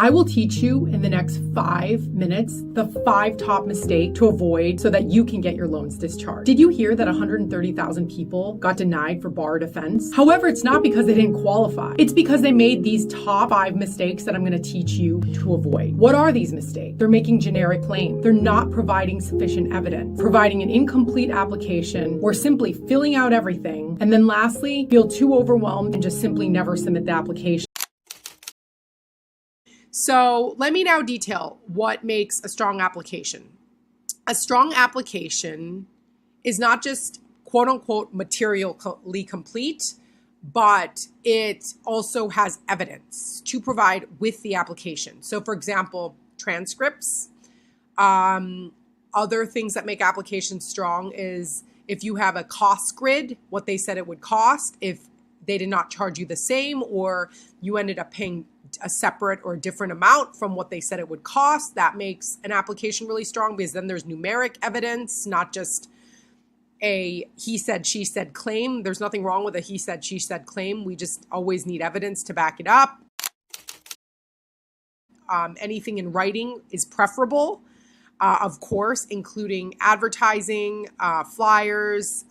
I will teach you in the next 5 minutes the 5 top mistakes to avoid so that you can get your loans discharged. Did you hear that 130,000 people got denied for bar defense? However, it's not because they didn't qualify. It's because they made these top 5 mistakes that I'm going to teach you to avoid. What are these mistakes? They're making generic claims. They're not providing sufficient evidence, providing an incomplete application, or simply filling out everything. And then lastly, feel too overwhelmed and just simply never submit the application. So let me now detail what makes a strong application. A strong application is not just quote unquote materially complete, but it also has evidence to provide with the application. So for example, transcripts. Other things that make applications strong is if you have a cost grid, what they said it would cost, if they did not charge you the same, or you ended up paying a separate or different amount from what they said it would cost, that makes an application really strong because then there's numeric evidence, not just a he said, she said claim. There's nothing wrong with a he said, she said claim. We just always need evidence to back it up. Anything in writing is preferable, of course, including advertising, flyers,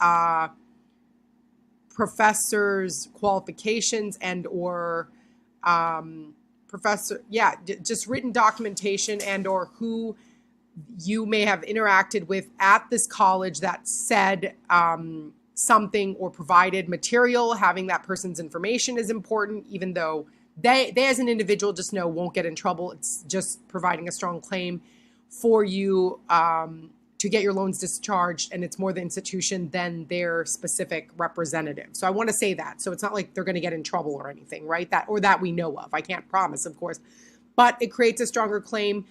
professors' qualifications and or just written documentation and or who you may have interacted with at this college that said something or provided material. Having that person's information is important, even though they as an individual just know won't get in trouble. It's just providing a strong claim for you to get your loans discharged, and it's more the institution than their specific representative. So I want to say that. So it's not like they're going to get in trouble or anything, right? That we know of. I can't promise, of course, but it creates a stronger claim.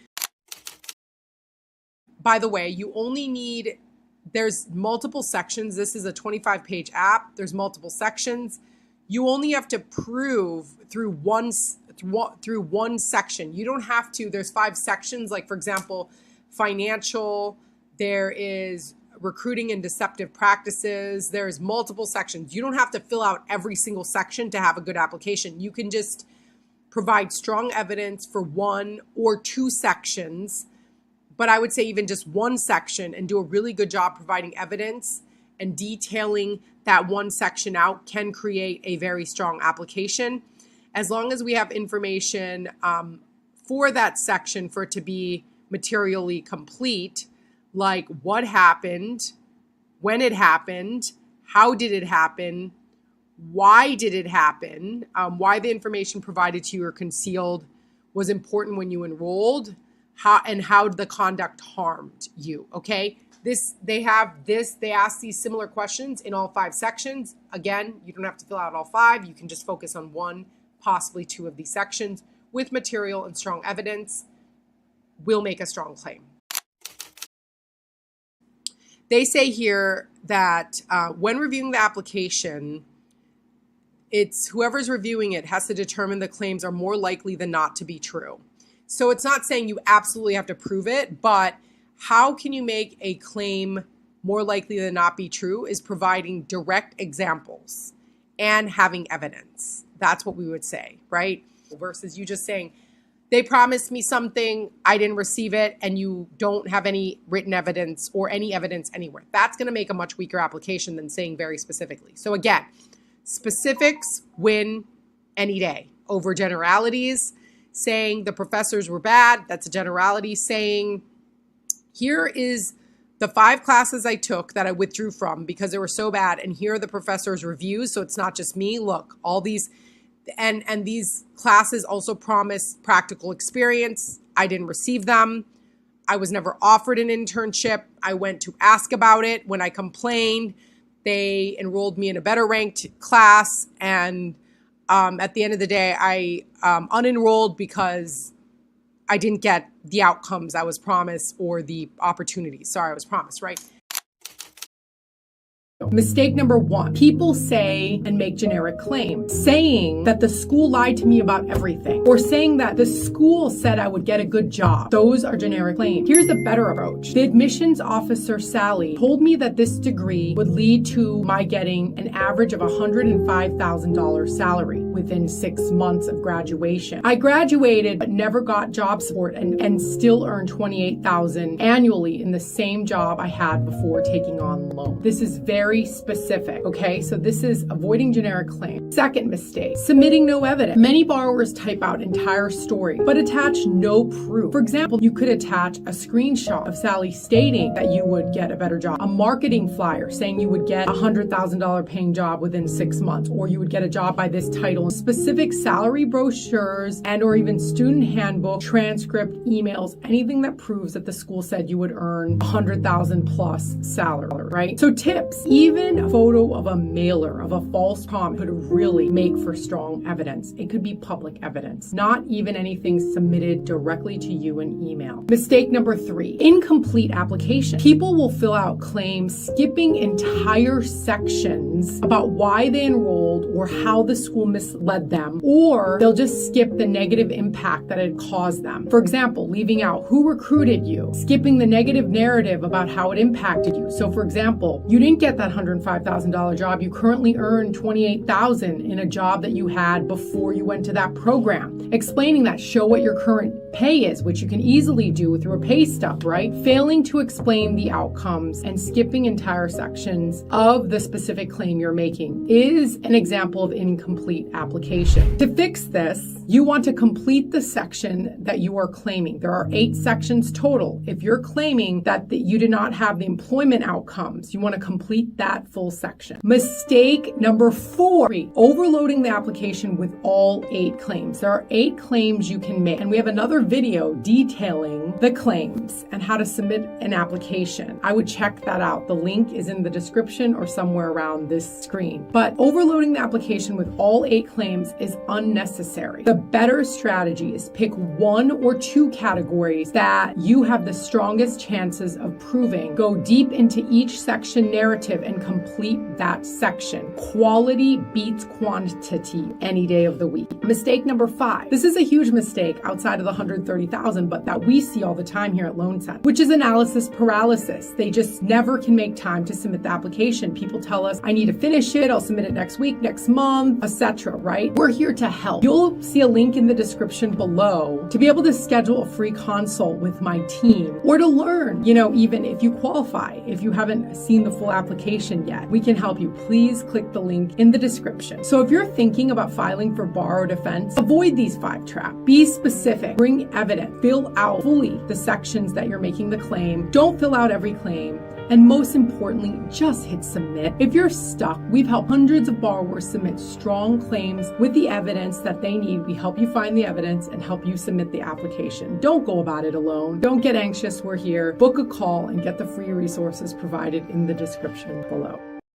By the way, you only need, there's multiple sections. This is a 25-page app. There's multiple sections. You only have to prove through one section. You don't have to, there's 5 sections, like for example, financial, there is recruiting and deceptive practices. There's multiple sections. You don't have to fill out every single section to have a good application. You can just provide strong evidence for 1 or 2 sections, but I would say even just 1 section, and do a really good job providing evidence and detailing that 1 section out can create a very strong application. As long as we have information for that section for it to be materially complete, like what happened, when it happened, how did it happen, why did it happen, why the information provided to you or concealed was important when you enrolled, how the conduct harmed you, okay? They ask these similar questions in all 5 sections. Again, you don't have to fill out all 5. You can just focus on 1, possibly 2 of these sections with material and strong evidence will make a strong claim. They say here that when reviewing the application, it's whoever's reviewing it has to determine the claims are more likely than not to be true. So it's not saying you absolutely have to prove it, but how can you make a claim more likely than not be true is providing direct examples and having evidence. That's what we would say, right? Versus you just saying, they promised me something, I didn't receive it, and you don't have any written evidence or any evidence anywhere. That's going to make a much weaker application than saying very specifically. So again, specifics win any day over generalities. Saying the professors were bad, that's a generality. Saying, here is the 5 classes I took that I withdrew from because they were so bad, and here are the professors' reviews, so it's not just me. Look, all these, and these classes also promised practical experience. I didn't receive them. I was never offered an internship. I went to ask about it. When I complained, they enrolled me in a better ranked class, and at the end of the day, I unenrolled because I didn't get the outcomes I was promised or the opportunities. Sorry, I was promised, right? Mistake number 1, people say and make generic claims, saying that the school lied to me about everything, or saying that the school said I would get a good job. Those are generic claims. Here's a better approach. The admissions officer, Sally, told me that this degree would lead to my getting an average of $105,000 salary within 6 months of graduation. I graduated but never got job support and still earned $28,000 annually in the same job I had before taking on loan. This is very specific, okay? So this is avoiding generic claims. Second mistake, submitting no evidence. Many borrowers type out entire story but attach no proof. For example, you could attach a screenshot of Sally stating that you would get a better job, a marketing flyer saying you would get a $100,000 paying job within 6 months, or you would get a job by this title, specific salary brochures and or even student handbook, transcript, emails, anything that proves that the school said you would earn $100,000 plus salary, right? So tips, even a photo of a mailer of a false comment could really make for strong evidence. It could be public evidence, not even anything submitted directly to you in email. Mistake number 3, incomplete application. People will fill out claims skipping entire sections about why they enrolled or how the school misled them, or they'll just skip the negative impact that it caused them. For example, leaving out who recruited you, skipping the negative narrative about how it impacted you. So for example, you didn't get that $105,000 job. You currently earn $28,000 in a job that you had before you went to that program. Explaining that, show what your current pay is, which you can easily do through a pay stub, right? Failing to explain the outcomes and skipping entire sections of the specific claim you're making is an example of incomplete application. To fix this, you want to complete the section that you are claiming. There are 8 sections total. If you're claiming that you did not have the employment outcomes, you want to complete that full section. Mistake number 4, overloading the application with all 8 claims. There are 8 claims you can make, and we have another video detailing the claims and how to submit an application. I would check that out. The link is in the description or somewhere around this screen. But overloading the application with all 8 claims is unnecessary. The better strategy is pick 1 or 2 categories that you have the strongest chances of proving. Go deep into each section narrative and complete that section. Quality beats quantity any day of the week. Mistake number 5. This is a huge mistake outside of the 130,000, but that we see all the time here at LoanSend, which is analysis paralysis. They just never can make time to submit the application. People tell us, I need to finish it, I'll submit it next week, next month, etc., right? We're here to help. You'll see a link in the description below to be able to schedule a free consult with my team, or to learn, even if you qualify, if you haven't seen the full application yet, we can help you. Please click the link in the description. So if you're thinking about filing for borrower defense, avoid these 5 traps. Be specific, bring evidence, fill out fully the sections that you're making the claim. Don't fill out every claim. And most importantly, just hit submit. If you're stuck, we've helped hundreds of borrowers submit strong claims with the evidence that they need. We help you find the evidence and help you submit the application. Don't go about it alone. Don't get anxious. We're here. Book a call and get the free resources provided in the description below.